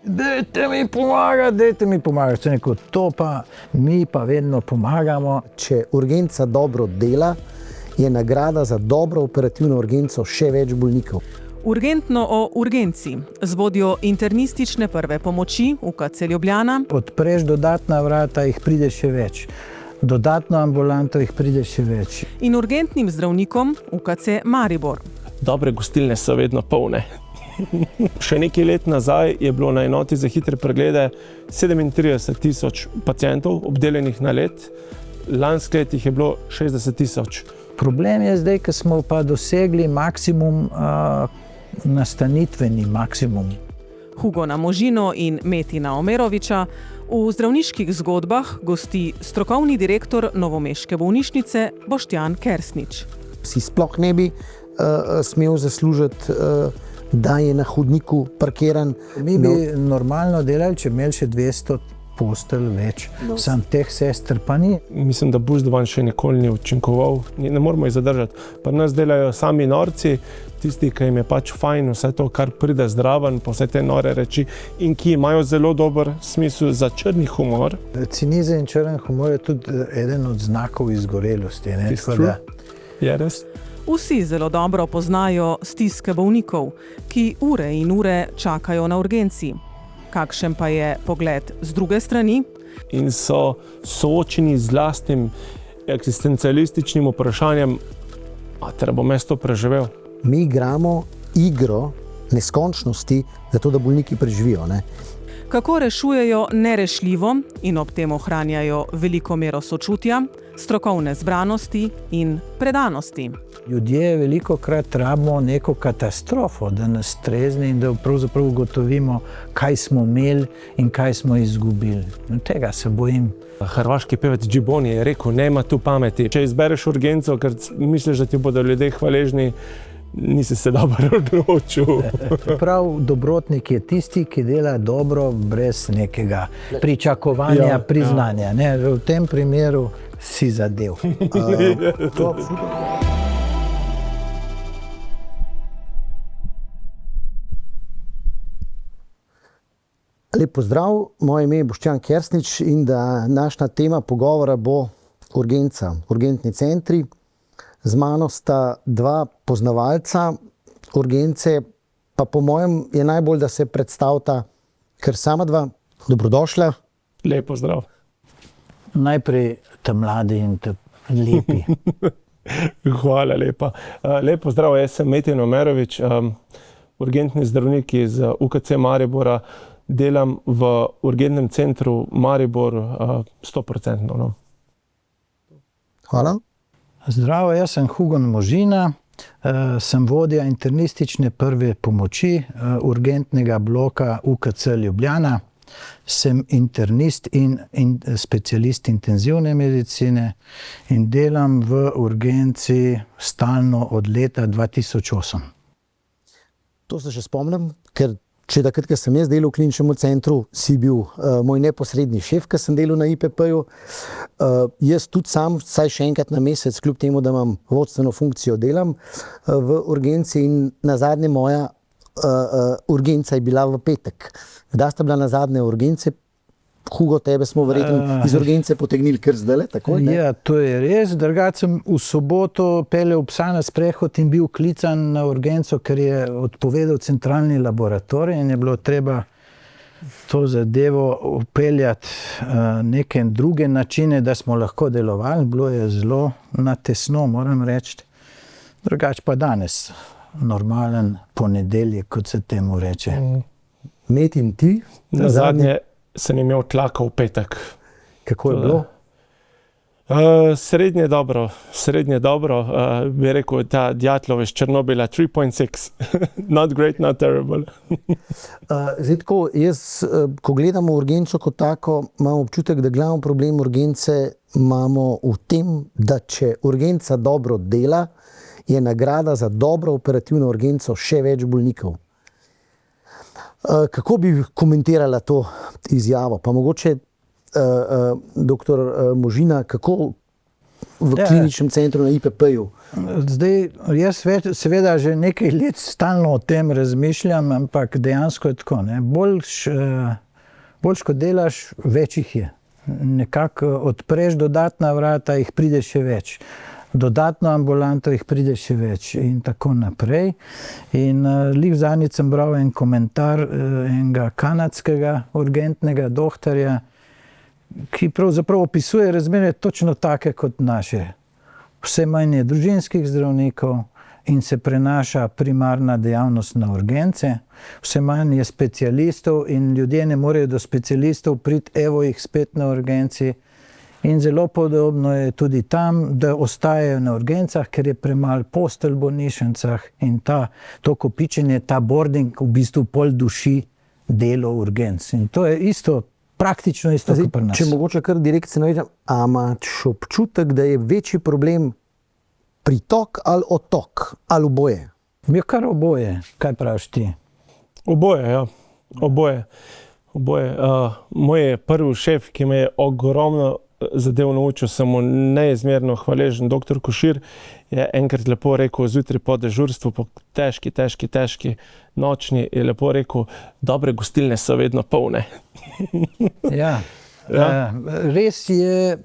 Dajte mi pomagati. Sem rekel, to pa mi pa vedno pomagamo. Če urgenca dobro dela, je nagrada za dobro operativno urgenco še več bolnikov. Urgentno o urgenci z vodjo internistične prve pomoči UKC Ljubljana. Odpreš dodatna vrata, jih pride še več. Dodatno ambulanto jih pride še več. In urgentnim zdravnikom UKC Maribor. Dobre gostilne so vedno polne. Še nekaj let nazaj je bilo na enoti za hitre preglede 37,000 pacientov obdelenih na let. Lansko let jih je bilo 60,000. Problem je zdaj, ko smo pa dosegli maksimum, nastanitveni maksimum. Hugo Možino in Metina Omeroviča v zdravniških zgodbah gosti strokovni direktor novomeške bolnišnice Boštjan Kersnič. Si sploh ne bi smel zaslužiti, da je na hodniku parkiran. Mi bi normalno delali, če imeli še 200 postelj več. Sam teh sester pa ni. Mislim, da Buzdovan še nikoli ni učinkoval. Ne moramo jih zadržati. Pa nas delajo sami norci, tisti, ki jim je pač fajn vse to, kar pride zdraven, pa vse te nore reči in ki imajo zelo dober smisel za črni humor. Cinizem in črn humor je tudi eden od znakov izgorelosti. Je res? Vsi zelo dobro poznajo stiske bolnikov, ki ure in ure čakajo na urgenci. Kakšen pa je pogled z druge strani? In so soočeni z lastnim eksistencialističnim vprašanjem, a bom jaz to preživel? Mi igramo igro neskončnosti, zato da bolniki preživijo. Ne? Kako rešujejo nerešljivo in ob tem ohranjajo veliko mero sočutja, strokovne zbranosti in predanosti. Ljudje velikokrat rabimo neko katastrofo, da nas strezni in da pravzaprav ugotovimo, kaj smo imeli in kaj smo izgubili. Tega se bojim. Hrvaški pevec Džiboni je rekel, nema tu pameti. Če izbereš urgenco, ker misliš, da ti bodo ljudje hvaležni, nisi se dobro odločil. Prav dobrotnik je tisti, ki dela dobro brez nekega pričakovanja, priznanja. Ne, v tem primeru si zadev. Lep pozdrav, moje ime je Boštjan Kersnič in današnja tema pogovora bo urgenca, urgentni centri. Z mano sta dva poznavalca urgence, pa po mojem je najbolj, da se predstavita kar sama dva. Dobrodošla. Lep pozdrav. Najprej ta mladi in ta lepi. Hvala lepa. Lep pozdrav, jaz sem Metin Omerovič, urgentni zdravnik iz UKC Maribora. Delam v urgentnem centru Maribor 100%. No. Hvala. Zdravo, jaz sem Hugo Možina, sem vodja internistične prve pomoči urgentnega bloka UKC Ljubljana. Sem internist in specialist intenzivne medicine in delam v urgenci stalno od leta 2008. To se še spomnim, ker če takrat, ko sem jaz delal v kliničnem centru, si bil moj neposredni šef, ko sem delal na IPP-ju. Jaz tudi sam, vsaj še enkrat na mesec, kljub temu, da imam vodstveno funkcijo, delam v urgenci in nazadnje moja urgenca je bila v petek. Kdaj sta bila nazadnje urgence? Hugo, tebe smo verjetno iz urgence potegnili kar zdajle, takoj, ne? Ja, to je res. Drugače sem v soboto peljal psa na sprehod in bil klican na urgenco, ker je odpovedal centralni laboratorij in je bilo treba to zadevo upeljati neke druge načine, da smo lahko delovali. Bilo je zelo natesno, moram reči. Drugače pa danes normalen ponedeljek, kot se temu reče. Metin, ti? Nazadnje sem imel tlaka v petek. Kako je bilo? Srednje dobro. Bi rekel, ta Djatlov iz Černobila 3.6. Not great, not terrible. Zdaj tako, jaz, ko gledamo urgenco kot tako, imam občutek, da glavni problem urgence imamo v tem, da če urgenca dobro dela, je nagrada za dobro operativno urgenco še več bolnikov. Kako bi komentirala to izjavo? Pa mogoče, doktor Možina, kako v kliničnem centru na IPP-ju? Zdaj, jaz seveda že nekaj let stalno o tem razmišljam, ampak dejansko je tako. Bolj ko delaš, več jih je. Nekako odpreš dodatna vrata, jih pride še več. Dodatno ambulanto jih pride še več in tako naprej. In lih zadnjič sem bral en komentar enega kanadskega urgentnega doktorja, ki pravzaprav opisuje razmere točno take kot naše. Vse manj je družinskih zdravnikov in se prenaša primarna dejavnost na urgence. Vse manj je specialistov in ljudje ne morejo do specialistov priti, evo jih spet na urgenci. In zelo podobno je tudi tam, da ostajajo na urgencah, ker je premalo postelj v bolnišnicah in to kopičenje, ta boarding v bistvu pol duši delo urgenc. In to je isto, praktično isto kot pri nas. Če mogoče kar direktno navedem, a imaš občutek, da je večji problem pritok ali odtok, ali oboje? Je kar oboje, kaj praviš ti? Oboje, ja. Oboje. Moj prvi šef, ki me je ogromno zadev naučil, sem mu neizmerno hvaležen. Doktor Košir je enkrat lepo rekel, zjutraj po dežurstvu, po težki nočni, je lepo rekel, dobre gostilne so vedno polne. Ja. Res je,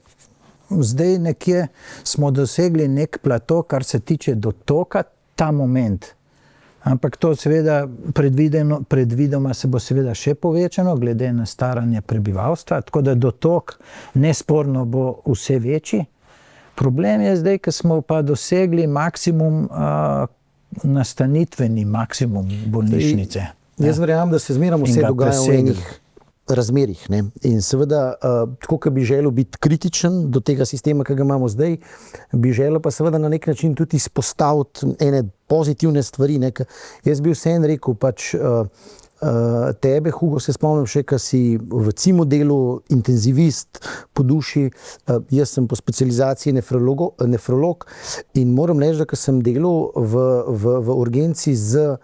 zdaj nekje smo dosegli nek plato, kar se tiče dotoka, ta moment. Ampak to seveda predvidoma se bo seveda še povečano, glede na staranje prebivalstva, tako da dotok nesporno bo vse večji. Problem je zdaj, ko smo pa dosegli maksimum, nastanitveni maksimum bolnišnice. Jaz verjamem, da se zmeraj vse dogaja v enih razmerih. Ne? In seveda, tako kot bi želel biti kritičen do tega sistema, ki ga imamo zdaj, bi želel pa seveda na nek način tudi izpostaviti ene pozitivne stvari. Ne? Jaz bi vseeno rekel, tebe, Hugo, se spomnim še, ko si v CIMU delu intenzivist po duši, jaz sem po specializaciji nefrolog in moram reči, da ko sem delal v urgenci z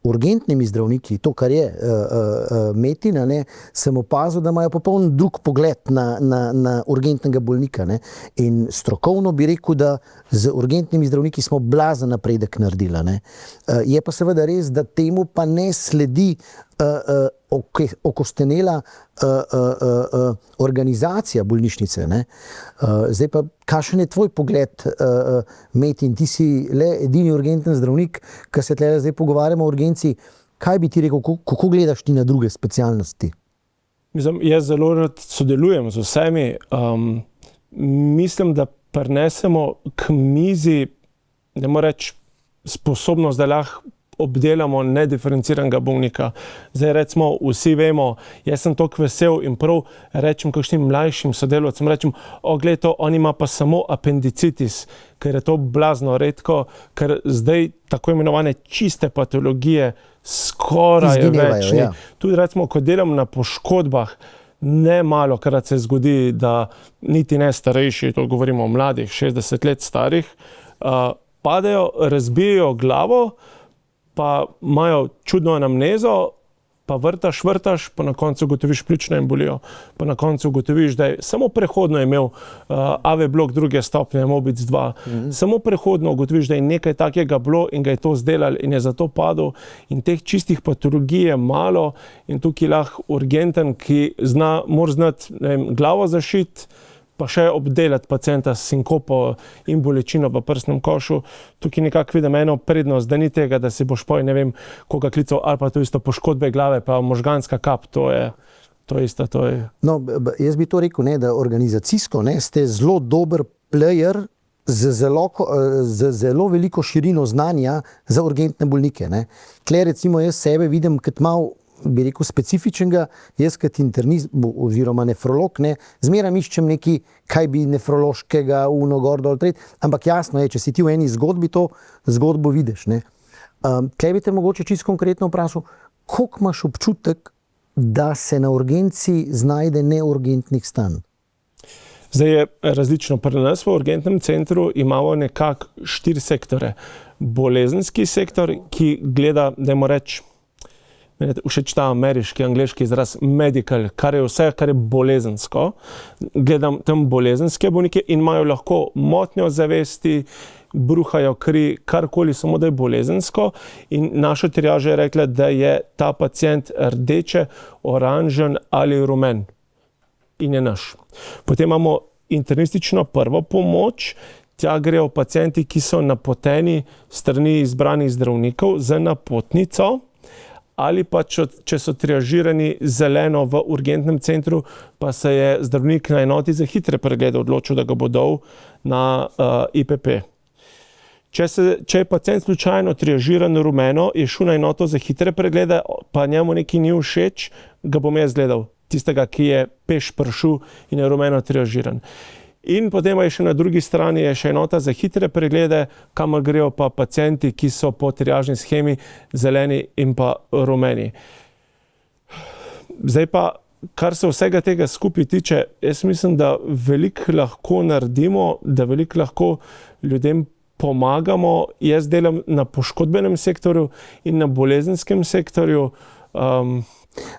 urgentnimi zdravniki, to, kar je Metina, sem opazil, da imajo popoln drug pogled na urgentnega bolnika. Ne? In strokovno bi rekel, da z urgentnimi zdravniki smo blazen napredek naredili. Ne? Je pa seveda res, da temu pa ne sledi okostenela organizacija bolnišnice. Ne? Zdaj pa, kakšen je tvoj pogled, Metin? Ti si le edini urgentni zdravnik, ki se tle zdaj pogovarjamo o urgenci. Kaj bi ti rekel, kako gledaš ti na druge specialnosti? Jaz zelo rad sodelujem z vsemi. Mislim, da prinesemo k mizi, ne morem reči, sposobnost, da lahko obdelamo nediferenciranega bolnika. Zdaj recimo, vsi vemo, jaz sem toliko vesel in prav rečem kakšnim mlajšim sodelavcem, rečem, glej to, on ima pa samo apendicitis, ker je to blazno redko, ker zdaj tako imenovane čiste patologije skoraj več. Ja. Tudi recimo, ko delam na poškodbah, ne malo krat se zgodi, da niti ne starejši, to govorimo o mladih, 60 let starih, padejo, razbijajo glavo, pa imajo čudno anamnezo, pa vrtaš, pa na koncu ugotoviš pljučno embolijo, pa na koncu ugotoviš, da je samo prehodno imel AV blok druge stopnje, Mobic 2. Samo prehodno ugotoviš, da je nekaj takega bilo in ga je to zdelal in je zato padel. In teh čistih patologij je malo in tukaj lahko urgenten, ki mora znati glavo zašiti, pa še obdelati pacienta s sinkopo in bolečino v prsnem košu. Tukaj nekako vidim eno prednost, da ni tega, da si boš ne vem, koga klical, ali pa to isto poškodbe glave, pa možganska kap, to je isto. No, jaz bi to rekel, da organizacijsko ste zelo dober player z zelo veliko širino znanja za urgentne bolnike. Tle recimo jaz sebe vidim kot malo, bi rekel, specifičnega, jaz kot internist oziroma nefrolog, zmeraj iščem nekaj, kaj bi nefrološkega, gor, dol, tret, ampak jasno je, če si ti v eni zgodbi, to zgodbo vidiš. Kaj bi te mogoče čisto konkretno vprašal, koliko imaš občutek, da se na urgenci znajde neurgentnih stanj? Zdaj je različno. Pri nas v urgentnem centru imamo nekako 4 sektore. Bolezenski sektor, ki gleda, dajmo reči, meni je všeč ta ameriški, angleški izraz medical, kar je vse, kar je bolezensko. Gledam tam bolezenske bolnike in imajo lahko motnjo zavesti, bruhajo kri, karkoli, samo da je bolezensko. In naša triaža je rekla, da je ta pacient rdeče, oranžen ali rumen. In je naš. Potem imamo internistično prvo pomoč. Tja grejo pacienti, ki so napoteni strani izbranih zdravnikov z napotnico, ali pa če so triažirani zeleno v urgentnem centru, pa se je zdravnik na enoti za hitre preglede odločil, da ga bo dal na IPP. Če je pacient slučajno triažiran rumeno, je šel na enoto za hitre preglede, pa njemu nekaj ni všeč, ga bom jaz gledal, tistega, ki je peš prišel in je rumeno triažiran. In potem je še na drugi strani je še enota za hitre preglede, kamor grejo pa pacienti, ki so po triažni shemi zeleni in pa rumeni. Zdaj pa, kar se vsega tega skupaj tiče, jaz mislim, da veliko lahko naredimo, da veliko lahko ljudem pomagamo. Jaz delam na poškodbenem sektorju in na bolezenskem sektorju.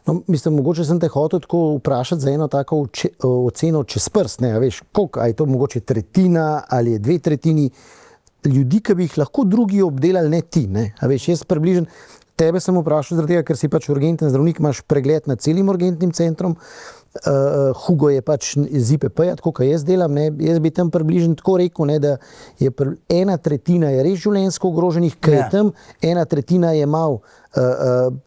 No, mislim, mogoče sem te hotel tako vprašati za eno tako oceno čez prst, ne, a veš, koliko, a je to mogoče tretjina ali je 2/3 ljudi, ki bi jih lahko drugi obdelali, ne ti, ne, a veš, jaz približen, tebe sem vprašal zaradi tega, ker si pač urgenten zdravnik, imaš pregled nad celim urgentnim centrom, Hugo je pač z IPP-ja, tako kot jaz delam, ne, jaz bi tam približno tako rekel, ne, da je 1/3 je res življenjsko ogroženih, ker je tam 1/3 je malo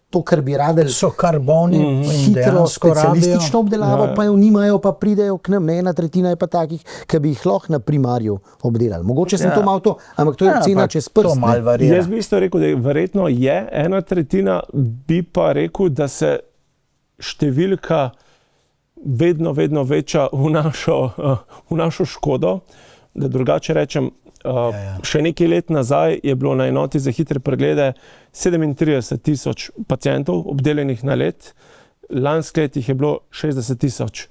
to, kar bi radili, So kar bolni in hitro dejansko specialistično rabijo. obdelavo, pa jo nimajo, pa pridejo k nam, ne, 1/3 je pa takih, ki bi jih lahko na primarju obdelali. Mogoče sem to malo to, ampak to je ocena čez prst. To malo ne. varira. Jaz bi isto rekel, da je verjetno je 1/3, bi pa rekel, da se številka vedno večja v našo škodo, da drugače rečem, še nekaj let nazaj je bilo na enoti za hitre preglede 37,000 pacientov obdelanih na let, lansko let jih je bilo 60,000.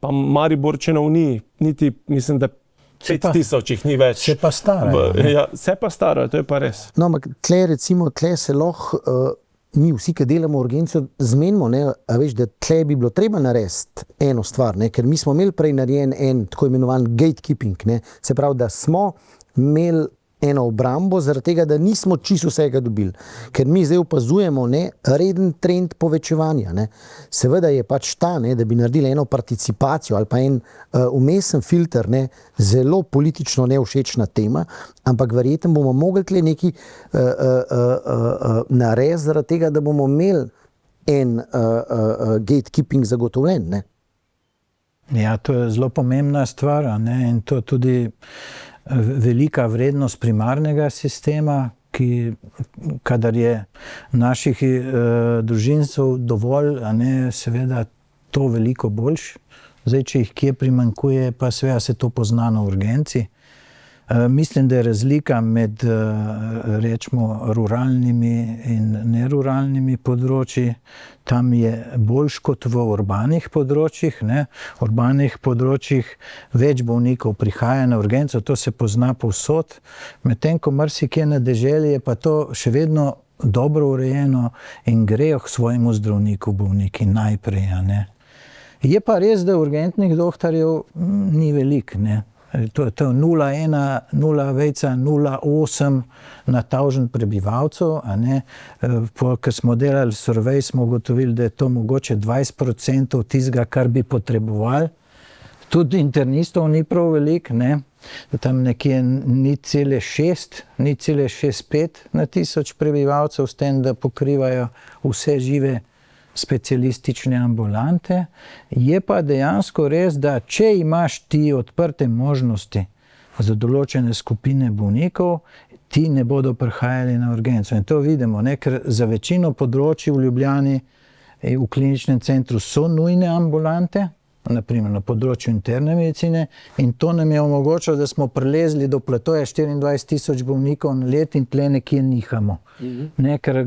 Pa Mariborčanov ni, niti mislim, da 5,000 jih ni več. Se pa starajo. Ja, se pa starajo, to je pa res. No, ampak tle se lahko mi vsi, ki delamo urgenco, zmenimo, ne, a veš, da tle bi bilo treba narediti eno stvar, ne, ker mi smo imeli prej narejen en tako imenovan gatekeeping, ne, se pravi, da smo imeli eno obrambo zaradi tega, da nismo čisto vsega dobili. Ker mi zdaj opazujemo, ne, reden trend povečevanja. Ne. Seveda je pač ta, ne, da bi naredili eno participacijo ali pa en vmesen filter, ne, zelo politično nevšečna tema, ampak verjetno bomo mogli tle nekaj narediti zaradi tega, da bomo imeli en gatekeeping zagotovljen. Ne. Ja, to je zelo pomembna stvar, a ne, in to tudi velika vrednost primarnega sistema, ki, kadar je naših družincev dovolj, a ne, seveda to veliko boljš. Zdaj, če jih kje primanjkuje, pa seveda se to pozna na urgenci. Mislim, da je razlika med rečemo ruralnimi in neruralnimi področji. Tam je boljš kot v urbanih področjih. Ne? V urbanih področjih več bolnikov prihaja na urgenco, to se pozna povsod. Medtem ko marsikje na deželi je pa to še vedno dobro urejeno in grejo k svojemu zdravniku bolniki najprej. A ne? Je pa res, da urgentnih doktorjev ni veliko, ne. To je 0,1, 0,08 na 1000 prebivalcev, a ne. Ko smo delali survey, smo ugotovili, da je to mogoče 20% tistega, kar bi potrebovali. Tudi internistov ni prav veliko, ne. Tam nekje 0,6, 0,65 na 1000 prebivalcev, s tem, da pokrivajo vse žive specialistične ambulante. Je pa dejansko res, da če imaš ti odprte možnosti za določene skupine bolnikov, ti ne bodo prihajali na urgenco. In to vidimo, ne? Ker za večino področij v Ljubljani v kliničnem centru so nujne ambulante, naprimer na področju interne medicine, in to nam je omogočilo, da smo prelezli do platoja 24,000 bolnikov na let in tle nekje nihamo. Ne, ker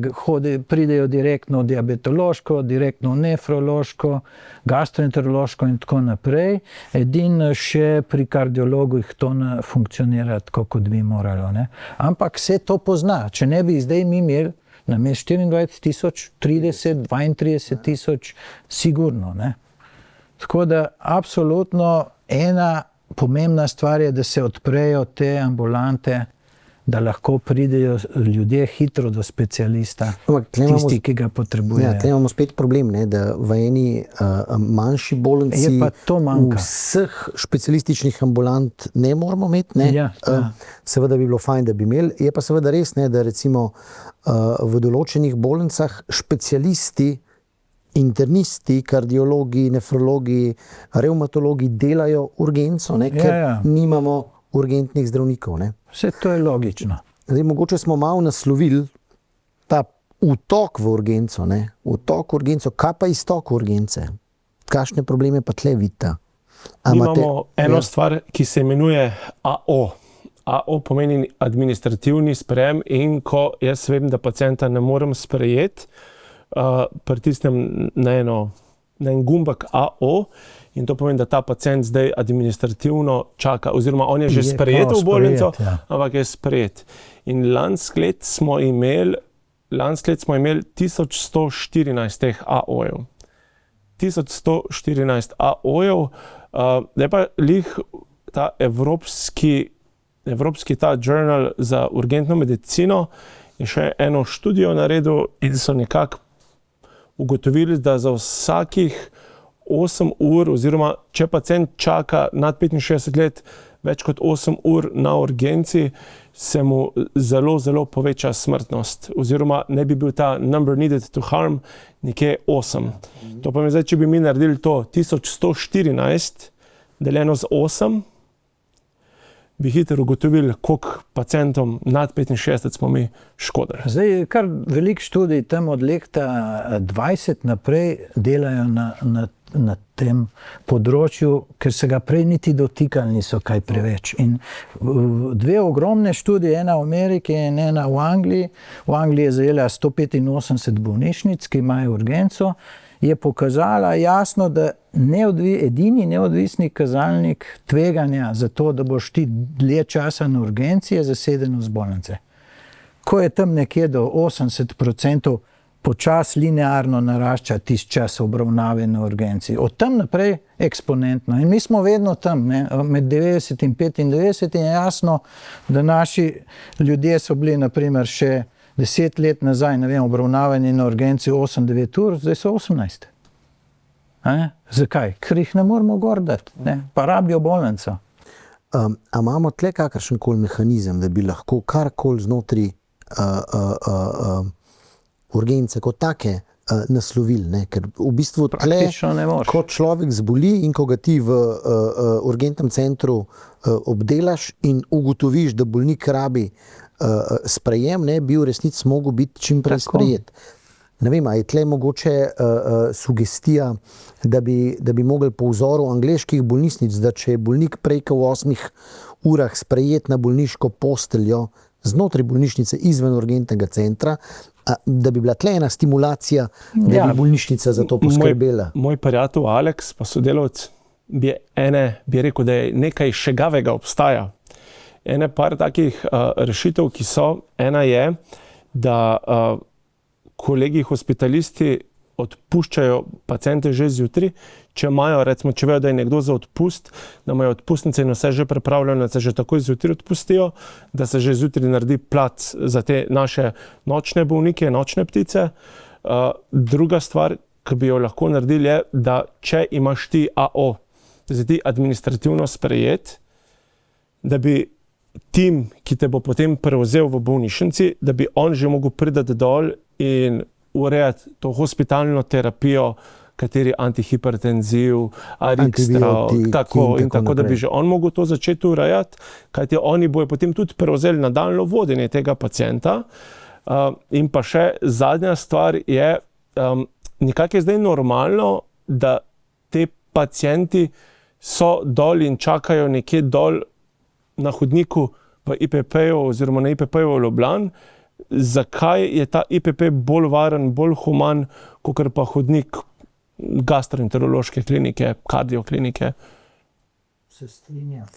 pridejo direktno diabetološko, direktno nefrološko, gastroenterološko in tako naprej. Edino še pri kardiologu jih to ne funkcionira tako, kot bi moralo. Ne. Ampak se to pozna. Če ne bi zdaj mi imeli namesto 24 000, 30, 32 000, sigurno. Ne? Tako da absolutno ena pomembna stvar je, da se odprejo te ambulante, da lahko pridejo ljudje hitro do specialista, tisti, ki ga potrebujejo. Ja, tukaj imamo spet problem, ne, da v eni manjši bolnici vseh specialističnih ambulant ne moramo imeti. Ne. Ja. Seveda bi bilo fajn, da bi imeli. Je pa seveda res, ne, da recimo v določenih bolnicah specialisti, internisti, kardiologi, nefrologi, revmatologi delajo urgenco, ne, ker nimamo urgentnih zdravnikov. Ne. Vse to je logično. Zdaj, mogoče smo malo naslovili ta vtok v urgenco. Ne? Vtok v urgenco, kaj pa iztok v urgence? Kakšne probleme pa tle vidite? Imamo eno stvar, ki se imenuje AO. AO pomeni administrativni sprejem in ko jaz vem, da pacienta ne morem sprejeti, pritisnem na en gumbek AO in to pomeni, da ta pacient zdaj administrativno čaka, oziroma on je že sprejet v bolnico, ampak je sprejet. In lansko leto smo imeli 1114 teh AO-jev. 1114 AO-jev, da je pa lih ta evropski ta journal za urgentno medicino je še eno študijo naredil in so nekako ugotovili, da za vsakih 8 ur, oziroma če pacient čaka nad 65 let več kot 8 ur na urgenci, se mu zelo, zelo poveča smrtnost. Oziroma ne bi bil ta number needed to harm nekje 8. To pomeni, zdaj, če bi mi naredili to 1114 deljeno z 8, bi hitro ugotovili, koliko pacientom nad 65 smo mi škodili. Zdaj, kar veliko študij tam od leta 20 naprej delajo na tem področju, ker se ga prej niti dotikali niso kaj preveč. In dve ogromne študije, ena v Ameriki in ena v Angliji. V Angliji je zajela 185 bolnišnic, ki imajo urgenco, je pokazala jasno, da edini neodvisni kazalnik tveganja za to, da boš ti dlje časa na urgenci, je zasedenost bolnice. Ko je tam nekje do 80% počas linearno narašča tisti čas obravnave na urgenci. Od tam naprej eksponentno. In mi smo vedno tam, ne? Med 90 in 95 je jasno, da naši ljudje so bili naprimer še 10 let nazaj, ne vem, obravnavani na urgenci 8-9 ur, zdaj so 18. Zakaj? Ker jih ne moramo gor dati, ne? Pa rabijo bolnico. A imamo tle kakršenkoli mehanizem, da bi lahko karkoli znotraj urgence kot take naslovili, ne? Ker v bistvu tle, ko človek zboli in ko ga ti v urgentnem centru obdelaš in ugotoviš, da bolnik rabi sprejem, ne, bi v resnici mogel biti čim prej sprejet. Ne vem, a je tle mogoče sugestija, da bi mogli po vzoru angleških bolnišnic, da če je bolnik prej v 8 urah sprejet na bolniško posteljo znotraj bolnišnice izven urgentnega centra, da bi bila tle ena stimulacija, da bi bolnišnica za to poskrbela. Moj prijatelj Alex, pa sodelavec, bi rekel, da je nekaj šegavega obstaja. Ene par takih rešitev, ki so, ena je, da kolegi hospitalisti odpuščajo paciente že zjutraj, če imajo, recimo, če vejo, da je nekdo za odpust, da imajo odpustnice in vse že pripravljeno, da se že takoj zjutraj odpustijo, da se že zjutraj naredi plac za te naše nočne bolnike, nočne ptice. Druga stvar, ki bi jo lahko naredili, je, da če imaš ti AO, da si ti administrativno sprejet, da bi tim, ki te bo potem prevzel v bolnišnici, da bi on že mogel priti dol in urejati to hospitalno terapijo, kateri antihipertenziv, Arikstrav, tako da bi že on mogel to začeti urejati, kajti oni bojo potem tudi prevzeli nadaljnjo vodenje tega pacienta. In pa še zadnja stvar je, nekako je zdaj normalno, da te pacienti so dol in čakajo nekje dol na hodniku v IPP-ju oziroma na IPP-ju v Ljubljani. Zakaj je ta IPP bolj varen, bolj human, kakor pa hodnik gastroenterološke klinike, kardioklinike? Se strinjam.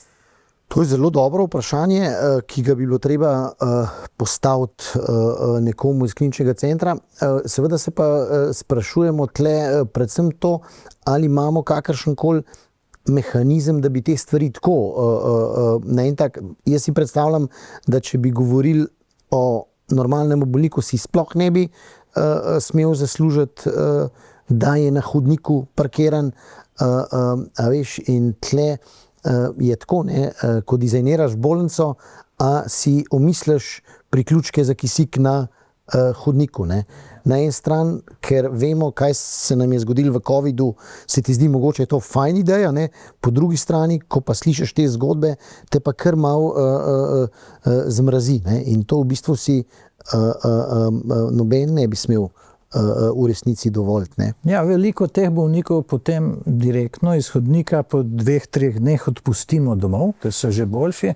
To je zelo dobro vprašanje, ki ga bi bilo treba postaviti nekomu iz kliničnega centra. Seveda se pa sprašujemo tle predvsem to, ali imamo kakršenkoli mehanizem, da bi te stvari tako na en tak. Jaz si predstavljam, da če bi govorili o normalnem bolniku, si sploh ne bi smel zaslužiti, da je na hodniku parkiran, a veš, in tle je tako, ne, ko dizajniraš bolnico, a si omisliš priključke za kisik na hodniku, ne. Na en stran, ker vemo, kaj se nam je zgodilo v covidu, se ti zdi mogoče to fajn ideja, ne? Po drugi strani, ko pa slišiš te zgodbe, te pa kar malo zmrazi, ne? In to v bistvu si noben ne bi smel v resnici dovoljiti, ne. Ja, veliko teh bolnikov potem direktno iz hodnika po 2-3 dneh odpustimo domov, ker so že boljši.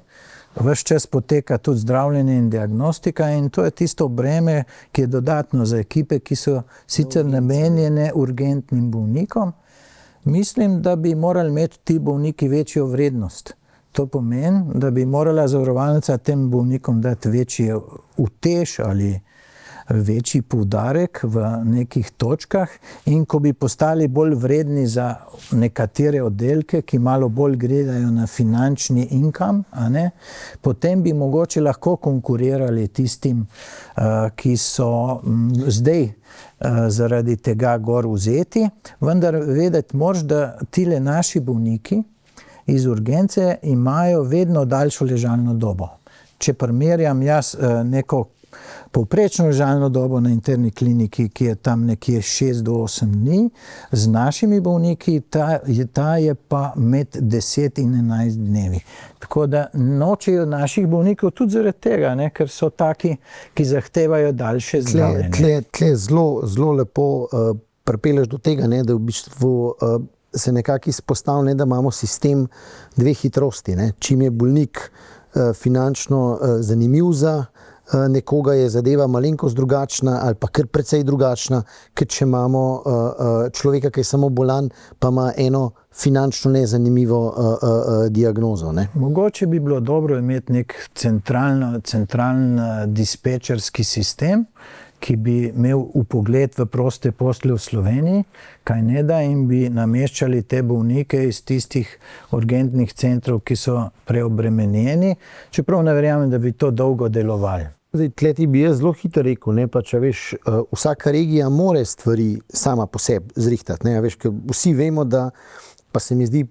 Ves čas poteka tudi zdravljenje in diagnostika in to je tisto breme, ki je dodatno za ekipe, ki so sicer namenjene urgentnim bolnikom. Mislim, da bi morali imeti ti bolniki večjo vrednost. To pomeni, da bi morala zavarovalnica tem bolnikom dati večji utež ali večji poudarek v nekih točkah, in ko bi postali bolj vredni za nekatere oddelke, ki malo bolj gledajo na finančni income, a ne, potem bi mogoče lahko konkurirali tistim, ki so zdaj zaradi tega gor vzeti, vendar vedeti moraš, da tile naši bolniki iz urgence imajo vedno daljšo ležalno dobo. Če primerjam jaz neko povprečno ležalno dobo na interni kliniki, ki je tam nekje 6 do 8 dni, z našimi bolniki ta je pa med 10 in 11 dnevi. Tako da nočejo naših bolnikov tudi zaradi tega, ne, ker so taki, ki zahtevajo daljše zdravljenje. Tle zelo lepo pripelješ do tega, ne, da v bistvu se nekako izpostavlja, da imamo sistem dveh hitrosti, ne. Čim je bolnik finančno zanimiv za nekoga, je zadeva malenkost drugačna ali pa kar precej drugačna, ker če imamo človeka, ki je samo bolan, pa ima eno finančno nezanimivo diagnozo, ne. Mogoče bi bilo dobro imeti nek centralni dispečerski sistem, ki bi imel vpogled v proste postelje v Sloveniji, kaj ne da, in bi nameščali te bolnike iz tistih urgentnih centrov, ki so preobremenjeni, čeprav ne verjamem, da bi to dolgo delovali. Zdaj, tle ti bi jaz zelo hitro rekel, ne, pa če veš, vsaka regija more stvari sama po sebi zrihtati, ne, veš, ker vsi vemo, da pa se mi zdi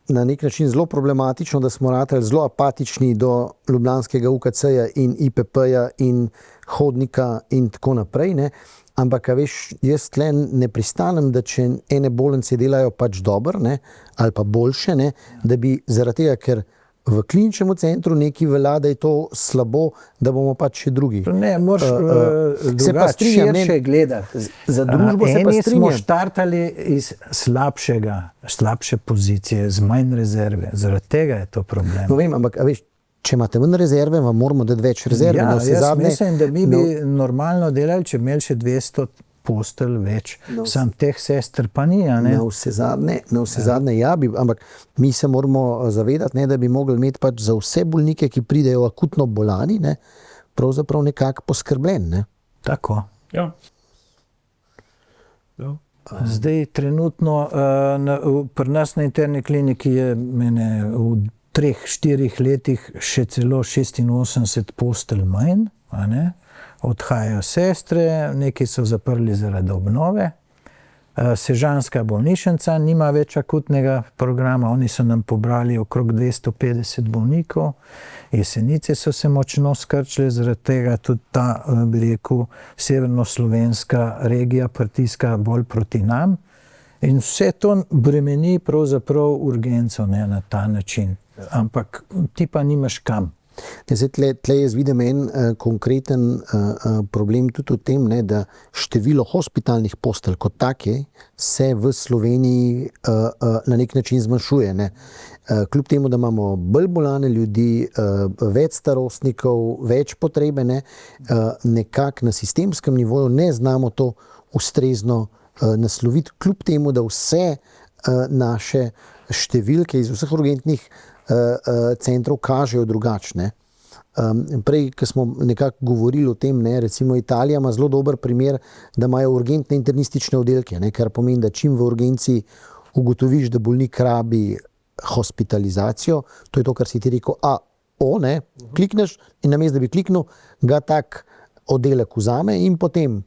na nek način zelo problematično, da smo ratali zelo apatični do ljubljanskega UKC-ja in IPP-ja in hodnika in tako naprej, ne. Ampak, veš, jaz tle ne pristanem, da če ene bolnice delajo pač dobro, ne, ali pa boljše, ne, da bi zaradi tega, ker v kliničnem centru neki velja, da je to slabo, da bomo pač še drugi. Ne, moraš drugače širše gledati. Za družbo se pa strinjam. Eni smo štartali iz slabše pozicije, z manj rezerve. Zaradi tega je to problem. No vem, ampak veš, če imate manj rezerve, vam moramo dati več rezerve. Ja, jaz mislim, da mi bi normalno delali, če bi imeli še 200 postelj več, sam teh sester pa ni, a ne? Na vse zadnje, ja, ampak mi se moramo zavedati, ne, da bi mogli imeti pač za vse bolnike, ki pridejo akutno bolani, ne, pravzaprav nekako poskrbljen, ne. Tako. Ja. Zdaj trenutno pri nas na interni kliniki je mene v 3-4 letih še celo 86 postelj manj, a ne? Odhajajo sestre, neki so zaprli zaradi obnove. Sežanska bolnišnica nima več akutnega programa, oni so nam pobrali okrog 250 bolnikov. Jesenice so se močno skrčile, zaradi tega tudi ta, bi rekel, severnoslovenska regija pritiska bolj proti nam. In vse to bremeni pravzaprav urgenco, ne, na ta način. Ampak ti pa nimaš kam. Zdaj, tle jaz vidim en konkreten problem tudi v tem, ne, da število hospitalnih postelj kot take se v Sloveniji na nek način zmanjšuje, ne. Kljub temu, da imamo bolj bolane ljudi, več starostnikov, več potrebe, ne, nekako na sistemskem nivoju ne znamo to ustrezno nasloviti, kljub temu, da vse naše številke iz vseh urgentnih centrov kažejo drugačne. Prej, ko smo nekako govorili o tem, ne, recimo Italija ima zelo dober primer, da imajo urgentne internistične oddelke, ne, kar pomeni, da čim v urgenci ugotoviš, da bolnik rabi hospitalizacijo, to je to, kar si ti rekel, ne, klikneš in namesto, da bi kliknil, ga tak oddelek vzame in potem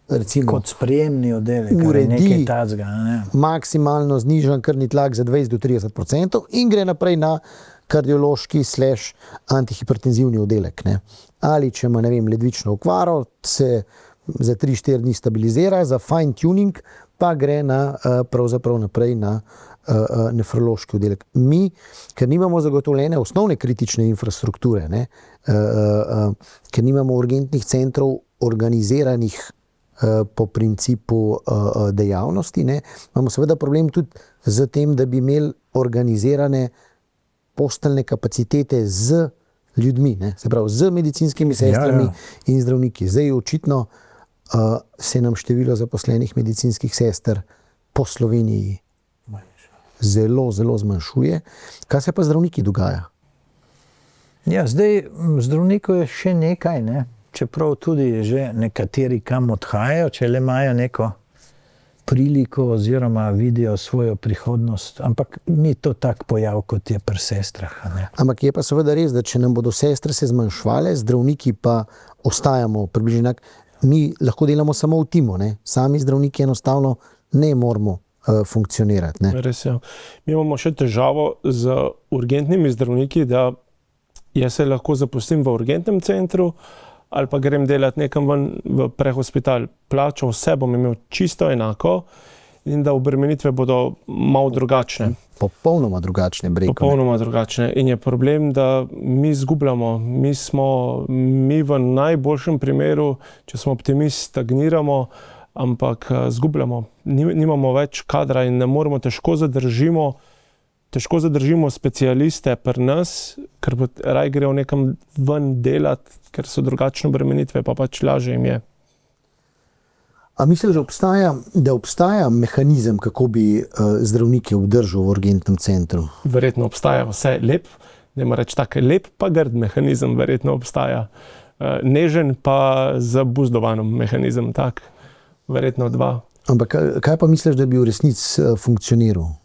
recimo kot sprejemni oddelek, uredi nekaj tacga, ne. maksimalno znižan krvni tlak za 20-30% in gre naprej na kardiološki / antihipertenzivni oddelek. Ne. Ali če ima, ne vem, ledvično okvaro, se za 3-4 dni stabilizira, za fine tuning pa gre pravzaprav naprej na nefrološki oddelek. Mi, ker nimamo zagotovljene osnovne kritične infrastrukture, ne, ker nimamo urgentnih centrov organiziranih po principu dejavnosti, ne, imamo seveda problem tudi z tem, da bi imeli organizirane posteljne kapacitete z ljudmi, ne, se pravi z medicinskimi sestrami in zdravniki. Zdaj očitno se nam število zaposlenih medicinskih sester po Sloveniji zelo, zelo zmanjšuje. Kaj se pa zdravniki dogaja? Ja, zdaj zdravnikov je še nekaj, ne? Čeprav tudi že nekateri kam odhajajo, če le imajo neko priliko oziroma vidijo svojo prihodnost, ampak ni to tak pojav, kot je pri sestrah. Ne? Ampak je pa seveda res, da če nam bodo sestre se zmanjšvale, zdravniki pa ostajamo približno enak, mi lahko delamo samo v timu, ne? Sami zdravniki enostavno ne moramo funkcionirati. Ne? Res je. Mi imamo še težavo z urgentnimi zdravniki, da jaz se lahko zaposlim v urgentnem centru ali pa grem delati nekam ven v prehospital. Plačo vse bom imel čisto enako in da obremenitve bodo malo drugačne. Popolnoma drugačne, breko. Popolnoma drugačne. In je problem, da mi izgubljamo. Mi v najboljšem primeru, če smo optimisti, stagniramo, ampak izgubljamo. Nimamo več kadra in ne moremo, težko zadržimo specialiste pri nas, ker raj grejo nekam ven delati, ker so drugačne obremenitve, pa pač lažje jim je. A misliš, da obstaja mehanizem, kako bi zdravnike obdržal v urgentnem centru? Verjetno obstaja vse lep, ne morem reči tako lep, pa grd mehanizem verjetno obstaja. Nežen pa zabuzdovanom mehanizem, tak. Verjetno 2. Ampak kaj pa misliš, da bi v resnici funkcioniral?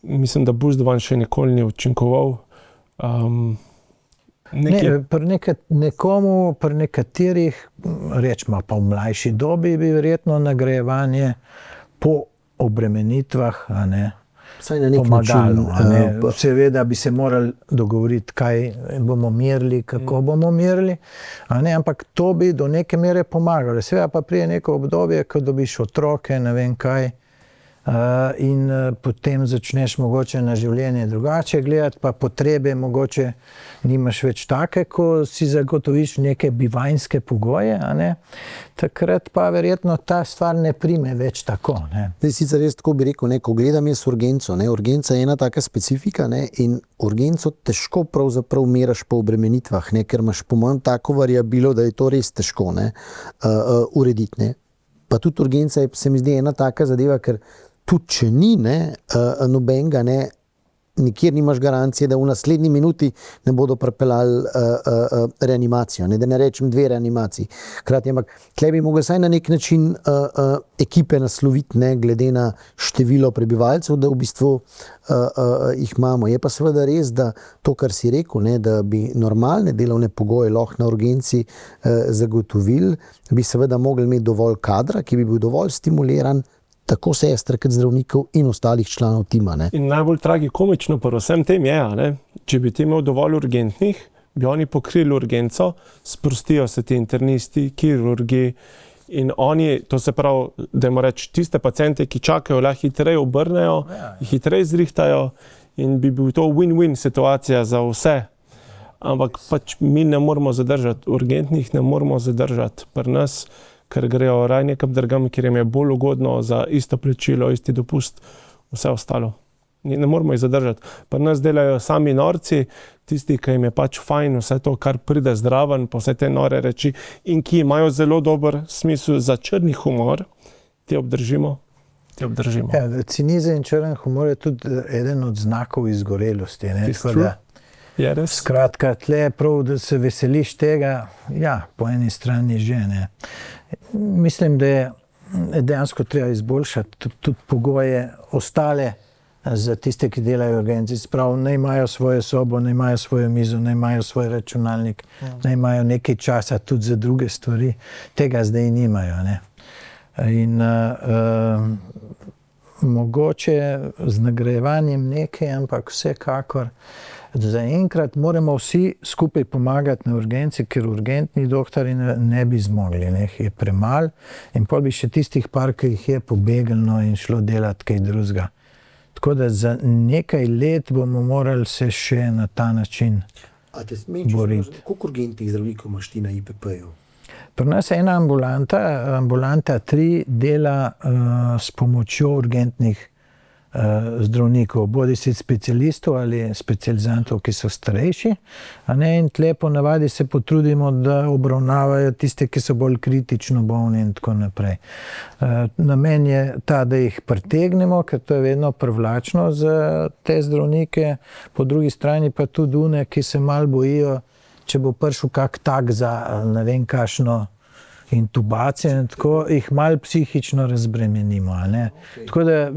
Mislim, da buzdovan še nikoli ni učinkoval. Pri nekaterih, rečemo pa v mlajši dobi, bi verjetno nagrajevanje po obremenitvah, a ne, Vsaj na nek pomagalo. način. Seveda bi se morali dogovoriti, kaj bomo merili, kako bomo merili, a ne, ampak to bi do neke mere pomagalo. Seveda pa prije neko obdobje, ko dobiš otroke, ne vem kaj, in potem začneš mogoče na življenje drugače gledati, pa potrebe mogoče nimaš več take, ko si zagotoviš neke bivanjske pogoje, a ne? Takrat pa verjetno ta stvar ne prime več tako. Ne? Zdaj, sicer res tako bi rekel, ne, ko gledam jaz urgenco, ne, urgenca je ena taka specifika, ne, in urgenco težko pravzaprav meriš po obremenitvah, ne, ker imaš po mojem tako variabilo, da je to res težko, ne, urediti. Ne. Pa tudi urgenca je, se mi zdi, ena taka zadeva, ker tudi če ni, ne, nobenega, ne, nikjer nimaš garancije, da v naslednji minuti ne bodo pripeljali reanimacijo, ne, da ne rečem 2 reanimaciji. Hkrati, ampak tle bi mogli vsaj na nek način ekipe nasloviti, ne, glede na število prebivalcev, da v bistvu jih imamo. Je pa seveda res, da to, kar si rekel, ne, da bi normalne delovne pogoje lahko na urgenci zagotovili, bi seveda mogli imeti dovolj kadra, ki bi bil dovolj stimuliran, tako sestre kot zdravnikov in ostalih članov tima. Ne. In najbolj tragikomično pri vsem tem je, ne, če bi ti imel dovolj urgentnih, bi oni pokrili urgenco, sprostijo se ti internisti, kirurgi in oni, to se pravi, dajmo reči, tiste paciente, ki čakajo, lahko hitreje obrnejo, hitreje zrihtajo in bi bil to win-win situacija za vse. Ampak pač mi ne moramo zadržati, urgentnih ne moramo zadržati pri nas, ker grejo raj nekam drugam, kjer jim je bolj ugodno za isto plačilo, isti dopust, vse ostalo. Ne moramo jih zadržati. Pri nas delajo sami norci, tisti, ki jim je pač fajn, vse to, kar pride zdraven, pa vse te nore reči in ki imajo zelo dober smisel za črni humor, te obdržimo. ti obdržimo. Ja, cinizem in črn humor je tudi eden od znakov izgorelosti. Ne? It's true. Je res? Skratka, tle prav, da se veseliš tega, ja, po eni strani že. Ne? Mislim, da je dejansko treba izboljšati tudi pogoje ostale za tiste, ki delajo v urgenci. Sprav, naj imajo svojo sobo, naj imajo svojo mizo, naj imajo svoj računalnik, naj imajo nekaj časa tudi za druge stvari. Tega zdaj nimajo. Ne? In mogoče z nagrajevanjem nekaj, ampak vsekakor zaenkrat moramo vsi skupaj pomagati na urgenci, ker urgentni doktorji ne bi zmogli, ne, je premalo in pol bi še tistih par, ki jih je pobegnilo in šlo delati kaj drugega. Tako da za nekaj let bomo morali se še na ta način boriti. Koliko urgentnih zdravnikov imaš ti na IPP-ju? Pri nas je ena ambulanta 3 dela s pomočjo urgentnih zdravnikov, bodi si specialistov ali specializantov, ki so starejši. In tle ponavadi se potrudimo, da obravnavajo tiste, ki so bolj kritično bolni in tako naprej. Namen je ta, da jih pritegnemo, ker to je vedno privlačno za te zdravnike, po drugi strani pa tudi one, ki se malo bojijo, če bo prišel kak tak za ne vem kakšno intubacijo in tako, jih malo psihično razbremenimo. Ne? Tako da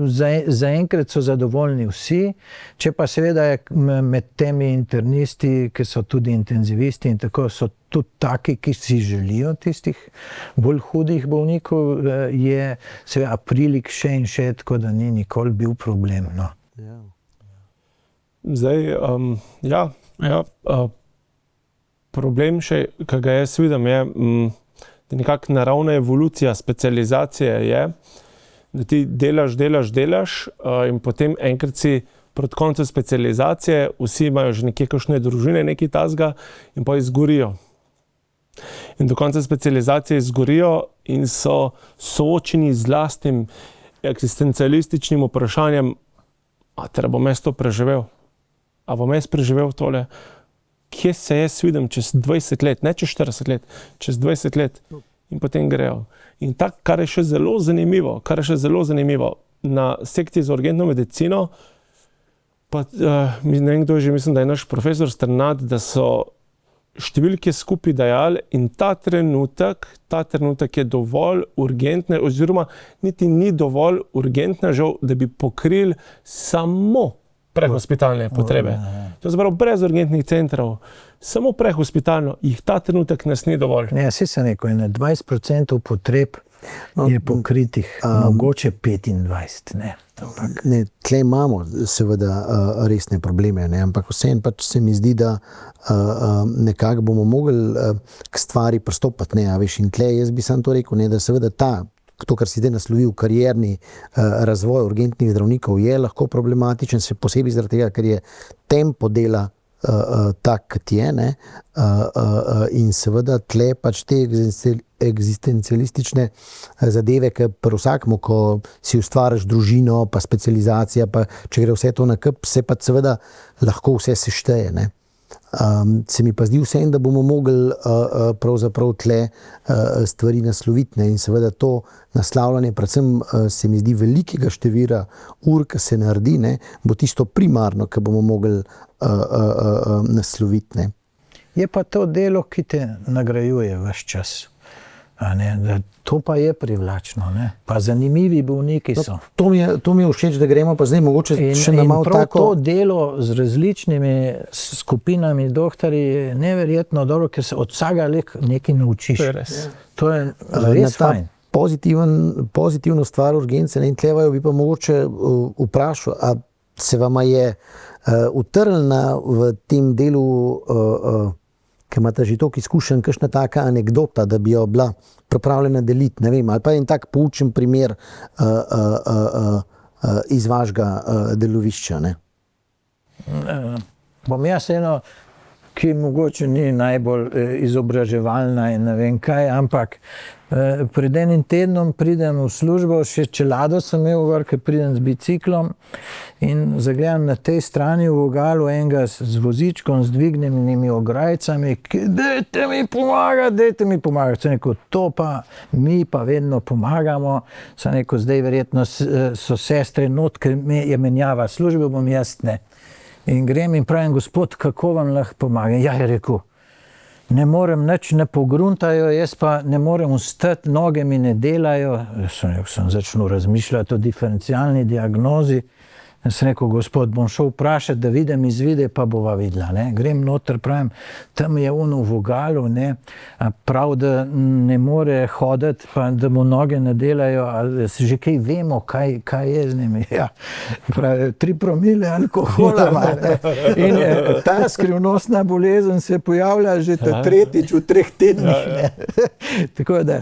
zaenkrat so zadovoljni vsi, če pa seveda je med temi internisti, ki so tudi intenzivisti in tako, so tudi taki, ki si želijo tistih bolj hudih bolnikov, je seveda prilik še in še, tako da ni nikoli bil problem. No. Zdaj, problem še, ki ga jaz vidim, je, da nekako naravna evolucija specializacije je, da ti delaš in potem enkrat si proti koncu specializacije, vsi imajo že nekje kakšne družine, nekaj tasga in pa izgorijo. In do konca specializacije izgorijo in so soočeni z lastnim eksistencialističnim vprašanjem, a bom jaz to preživel? A bom jaz preživel tole? Kje se jaz vidim čez 20 let, ne čez 40 let, čez 20 let in potem grejo. In tako, kar je še zelo zanimivo, na sekciji za urgentno medicino, pa ne vem kdo že, mislim, da je naš profesor Strnad, da so številke skupaj dajali in ta trenutek je dovolj urgentne, oziroma niti ni dovolj urgentna, žal, da bi pokrili samo prehospitalne potrebe. To je zapravo brez urgentnih centrov, samo prehospitalno, jih ta trenutek nas ni dovolj. Ne, saj sem rekel, 20% potreb je pokritih, mogoče 25%. Ne, tle imamo seveda resne probleme, ne, ampak vseeno pač se mi zdi, da nekako bomo mogli k stvari pristopati, ne, a veš, in tle jaz bi sam to rekel, ne, da seveda to, kar si zdaj naslovil, karierni razvoj urgentnih zdravnikov je lahko problematičen, se posebej zaradi tega, ker je tempo dela tak, kot je, ne? In seveda tle pač te eksistencialistične zadeve, ki pri vsakmu, ko si ustvariš družino, pa specializacija, pa če gre vse to na kup, se pa seveda lahko vse sešteje, ne? Se mi pa zdi vseeno, da bomo mogli pravzaprav tle stvari nasloviti, ne? In seveda to naslavljanje, predvsem se mi zdi velikega števila ur, ki se naredi, ne? Bo tisto primarno, ki bomo mogli nasloviti, ne? Je pa to delo, ki te nagrajuje ves čas. To pa je privlačno, ne? Pa zanimivi bolniki so. To mi je všeč, da gremo pa zdaj mogoče še na malo tako. To delo z različnimi skupinami doktorji je neverjetno dobro, ker se od vsega nekaj naučiš. To je res fajn. Pozitivno stvar urgence, in tlevajo bi pa mogoče vprašal, a se vama je utrnila v tem delu, ki imate že toliko izkušenj, kakšna taka anekdota, da bi jo bila pripravljena deliti, ne vem, ali pa en tak poučen primer iz vašega delovišča, ne? Bom jaz eno, ki mogoče ni najbolj izobraževalna in ne vem kaj, ampak pred enim tednom pridem v službo, še čelado sem imel gor, ker pridem z biciklom in zagledam na tej strani v vogalu enega z vozičkom, z dvignjenimi ograjcami, dajte mi pomagati. Sem rekel, to pa mi pa vedno pomagamo. Sem rekel, zdaj verjetno so sestre not, ker je menjava službe, bom jaz ne. In grem in pravim, gospod, kako vam lahko pomagam? Ja, je rekel, ne morem nič, ne pogruntajo, jaz pa ne morem vstati, noge mi ne delajo. Sem začel razmišljati o diferencialni diagnozi. Sem rekel, gospod, bom šel vprašati, da vidim izvide, pa bova videla. Ne. Grem noter, pravim, tam je ono v vogalu, ne. Prav, da ne more hoditi, pa da mu noge ne delajo, ali že kaj vemo, kaj je z njimi. Ja, pravi, 3 promile alkohola. In ta skrivnostna bolezen se pojavlja že tretjič v 3 tednih. Ne. Tako da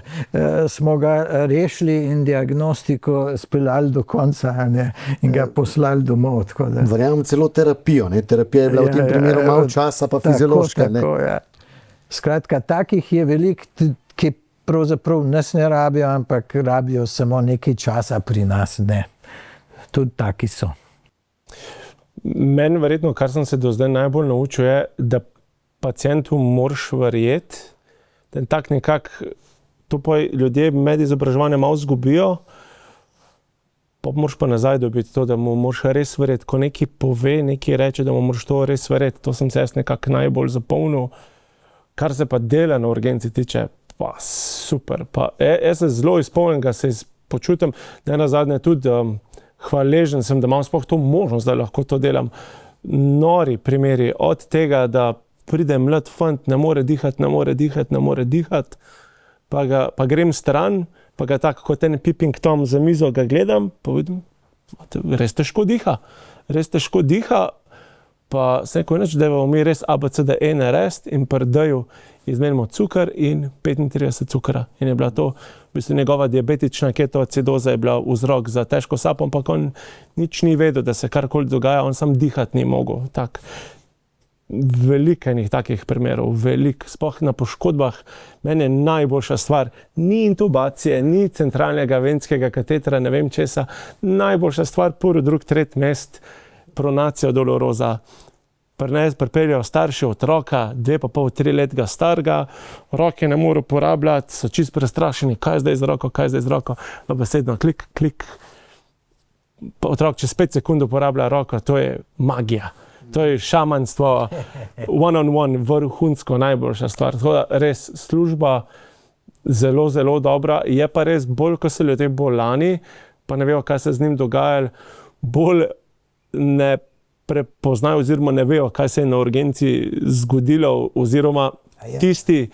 smo ga rešili in diagnostiko speljali do konca, ne, in ga poslali domov. Verjamem celo terapijo. Ne? Terapija je bila v tem primeru malo časa, pa fiziološka. Tako, ja. Skratka, takih je veliko, ki pravzaprav nas ne rabijo, ampak rabijo samo nekaj časa pri nas. Ne. Tudi taki so. Meni verjetno, kar sem se do zdaj najbolj naučil, je, da pacientu moraš verjeti, da tak nekako to pa ljudje med izobraževanjem malo zgubijo, pa moraš pa nazaj dobiti to, da mu moraš res verjeti. Ko nekaj pove, nekaj reče, da mu moraš to res verjeti. To sem se jaz nekako najbolj zapomnil. Kar se pa dela na urgenci tiče, pa super. Pa, jaz se zelo izpolnim, da se počutim, da je nazadnje tudi hvaležen sem, da imam sploh to možnost, da lahko to delam. Nori primeri od tega, da pride mlad fant, ne more dihati, pa grem stran, pa ga tako kot en peeping tom za mizo ga gledam, pa vidim, res težko diha, pa se neko inače, da je mi res ABCDE narediti in pri D-ju izmenimo cukor in 35 cukra. In je bila to, v bistvu njegova diabetična ketoacidoza je bila vzrok za težko sapo, ampak on nič ni vedel, da se karkoli dogaja, on sam dihati ni mogel. Tak. Veliko enih takih primerov, sploh na poškodbah. Meni je najboljša stvar, ni intubacije, ni centralnega venskega katetra, ne vem česa. Najboljša stvar, 1., 2., 3. mest, pronacija doloroza. Pripeljejo starši otroka, 2,5, 3 letega starega, roke ne more uporabljati, so čisto prestrašeni, kaj je zdaj z roko, dobesedno klik. Otrok čez 5 sekund uporablja roko, to je magija. To je šamanstvo, one-on-one, vrhunsko najboljša stvar. Tako da res služba zelo, zelo dobra. Je pa res bolj, ko se ljudje bolani, pa ne vejo, kaj se z njim dogajalo, bolj ne prepoznajo oziroma ne vejo, kaj se je na urgenci zgodilo, oziroma tisti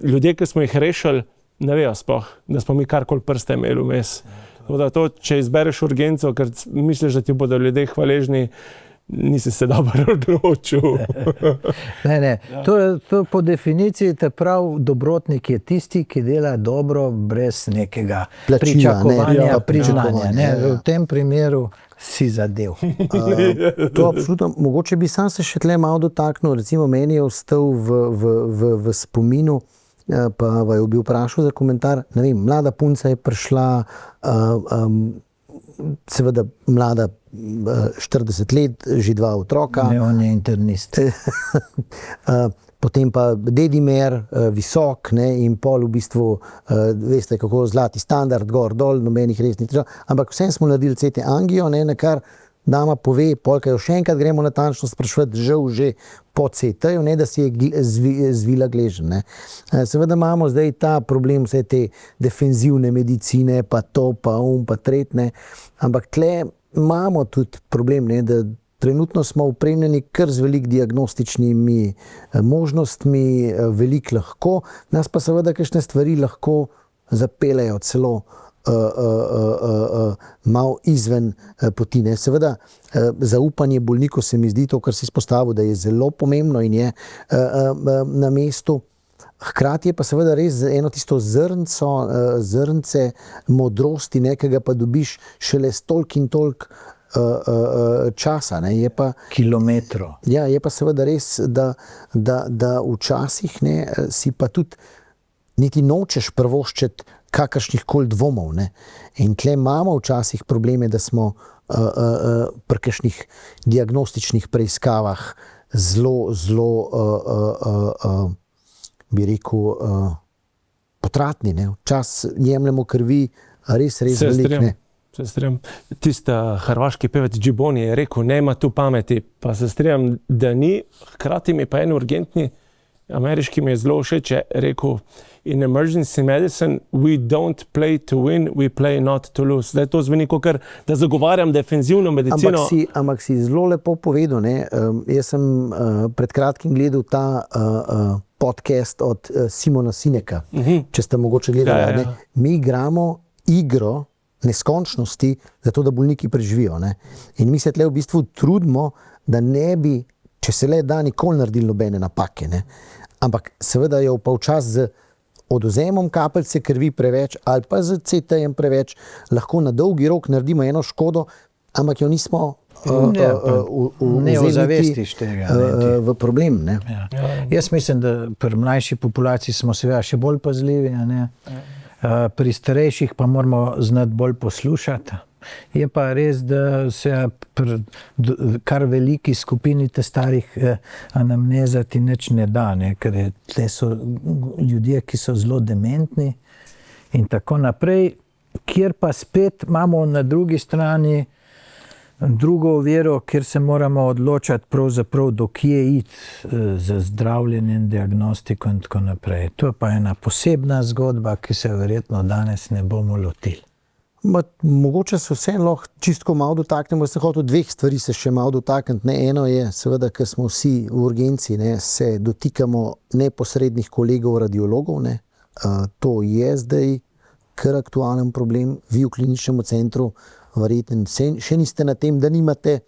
ljudje, ki smo jih rešili, ne vejo sploh, da smo mi karkoli prste imeli vmes. Tako da to, če izbereš urgenco, ker misliš, da ti bodo ljudje hvaležni, nisi se dobro odločil. Ne. To po definiciji te prav dobrotnik je tisti, ki dela dobro brez nekega pričakovanja, priznanja. V tem primeru si zadev. To absolutno. Mogoče bi sam se še tle malo dotaknil. Recimo meni je ostal v spominu, pa vaju bi vprašal za komentar. Ne vem, mlada punca je prišla, seveda mlada, 40 let, že 2 otroka. Ne, on je internist. Potem pa dedimer, visok, ne, in pol v bistvu, veste, kako zlati standard, gor, dol, nobenih resnih težav. Ampak vsem smo naredili CT angio, ne, na kar dama pove, polka jo še enkrat gremo natančno spraševati, žal že po CT-ju, ne, da si je zvila gleženj. Seveda imamo zdaj ta problem, vse te defenzivne medicine, pa to, pa pa tretne, ampak tle imamo tudi problem, ne, da trenutno smo opremljeni kar z veliko diagnostičnimi možnostmi, veliko lahko, nas pa seveda kakšne stvari lahko zapeljejo celo malo izven poti. Seveda zaupanje bolniku se mi zdi to, kar si izpostavil, da je zelo pomembno in je na mestu. Hkrati je pa seveda res eno tisto zrnce modrosti, nekega pa dobiš šele s toliko in toliko časa. Ne. Je pa, Kilometrov. ja, je pa seveda res, da včasih ne, si pa tudi niti nočeš privoščiti kakršnih koli dvomov. Ne. In tle imamo včasih probleme, da smo pri kakšnih diagnostičnih preiskavah zelo bi rekel, potratni. Ne. Včas jemljemo krvi res veliko. Ne. Se strinjam. Tisti hrvaški pevec Džiboni je rekel, nema tu pameti, pa se strinjam, da ni. Hkrati mi pa en urgentni ameriški mi je zelo všeč, je rekel, in emergency medicine we don't play to win, we play not to lose. Zdaj to zveni kot da zagovarjam defenzivno medicino. Ampak si zelo lepo povedal. Ne? Jaz sem pred kratkim gledal ta podcast od Simona Sineka, če ste mogoče gledali. Ja. Mi igramo igro neskončnosti, zato da bolniki preživijo. Ne? In mi se tle v bistvu trudimo, da ne bi, če se le da, nikoli naredili nobene napake. Ne? Ampak seveda jo pa včasih z odvzemom kapljice krvi preveč ali pa z CT-jem preveč lahko na dolgi rok naredimo eno škodo, ampak jo nismo ne ozavestiš tega. V problem. Ne? Ja. Jaz mislim, da pri mlajši populaciji smo seveda še bolj pazljivi, a ne? Pri starejših pa moramo znati bolj poslušati. Je pa res, da se kar veliki skupini te starih anamnezati nič ne da, ne? Ker tle so ljudje, ki so zelo dementni in tako naprej, kjer pa spet imamo na drugi strani drugo oviro, kjer se moramo odločati pravzaprav, do kje iti za zdravljenjem, diagnostiko in tako naprej. To je pa ena posebna zgodba, ki se verjetno danes ne bomo lotili. Mogoče se vse lahko čisto malo dotaknemo. Jaz sem hotel dveh stvari se še malo dotakniti. Eno je, seveda, ker smo vsi v urgenci, ne, se dotikamo neposrednih kolegov radiologov. Ne. To je zdaj kar aktualen problem. Vi v kliničnem centru verjetno še niste na tem, da nimate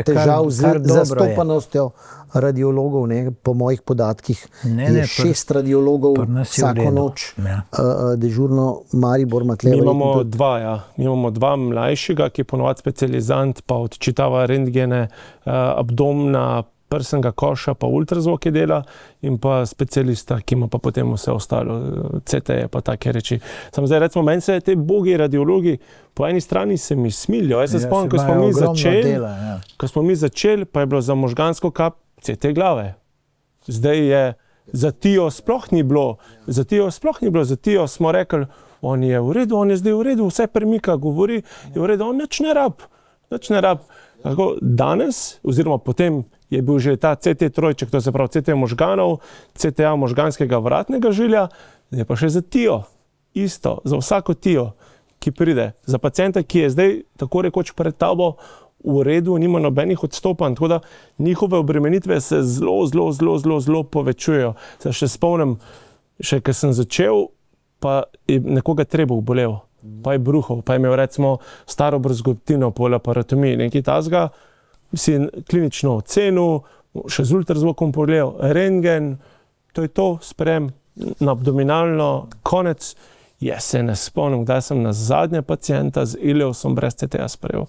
težav z zastopanostjo radiologov. Ne. Po mojih podatkih je 6 radiologov vsako noč dežurno. Maribor ima tle. Mi imamo Mi imamo dva mlajšega, ki je ponovadi specializant, pa odčitava rentgene, abdomna, prsnega koša, pa ultrazvoke dela, in pa specialista, ki ima pa potem vse ostalo, CT-je pa take reči. Samo zdaj recimo, meni se te bogi radiologi po eni strani se mi smilijo. Jaz se spomnim, ko smo mi začeli, pa je bilo za možgansko kap CT glave. Zdaj je za Tijo sploh ni bilo. Za Tijo smo rekli, on je v redu, on je zdaj v redu, vse premika, govori, je v redu, on nič ne rab. Tako, danes, oziroma potem je bil že ta CT trojček, to se pravi CT možganov, CTA možganskega vratnega žilja, je pa še za Tijo. Isto, za vsako Tijo, ki pride. Za pacienta, ki je zdaj tako rekoč pred tabo v redu, nima nobenih odstopanj, tako da njihove obremenitve se zelo povečujejo. Se še spomnim, še ko sem začel, pa je nekoga trebuh bolel, pa je bruhal, pa je imel recimo staro brzgotino po laparotomiji, nekaj tazga, si klinično ocenil, še z ultrazvokom pogledal, rentgen, to je to, sprejem na abdominalno, konec. Jaz se ne spomnim, kdaj sem na zadnje pacienta z ileosom brez CT-ja sprejel.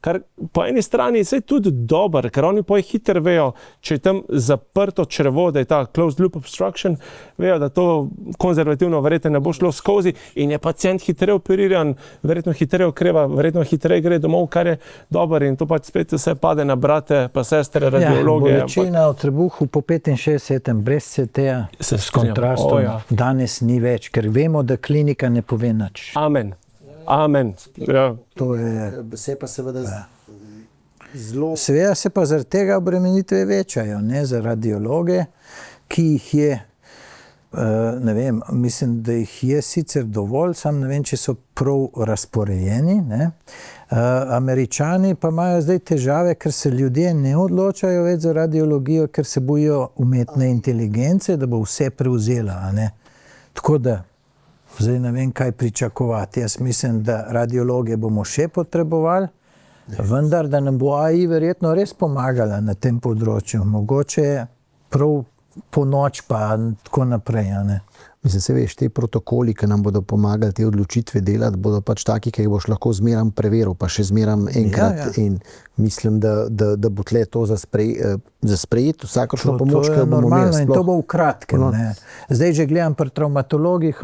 Kar po eni strani je tudi dober, ker oni hitro vejo, če je tam zaprto črevo, da je ta closed loop obstruction, vejo, da to konzervativno verjetno ne bo šlo skozi in je pacient hitreje operiran, verjetno hitreje okreva, verjetno hitreje gre domov, kar je dober, in to pač spet vse pade na brate, pa sestre, radiologe. Bolečina v trebuhu po 65 brez CT-ja s kontrastom danes ni več, ker vemo, da klinika ne pove nič. Amen. Ja. To je... Se pa seveda zelo... Seveda se pa zaradi tega obremenitve večajo, ne, za radiologe, ki jih je, ne vem, mislim, da jih je sicer dovolj, sam ne vem, če so prav razporejeni, ne. Američani pa imajo zdaj težave, ker se ljudje ne odločajo več za radiologijo, ker se bojijo umetne inteligence, da bo vse prevzela, a ne. Tako da zdaj ne vem, kaj pričakovati. Jaz mislim, da radiologe bomo še potrebovali, vendar da nam bo AI verjetno res pomagala na tem področju. Mogoče prav po noč pa tako naprej. Ne? Mislim, se veš, te protokoli, ki nam bodo pomagali te odločitve delati, bodo pač taki, ki jih boš lahko zmeram preveril, pa še zmeram enkrat. In mislim, da bo tle to za sprejeti, vsakršno pomoč, ki jo bomo imeli. In to bo v kratkem. Zdaj že gledam pri travmatologih,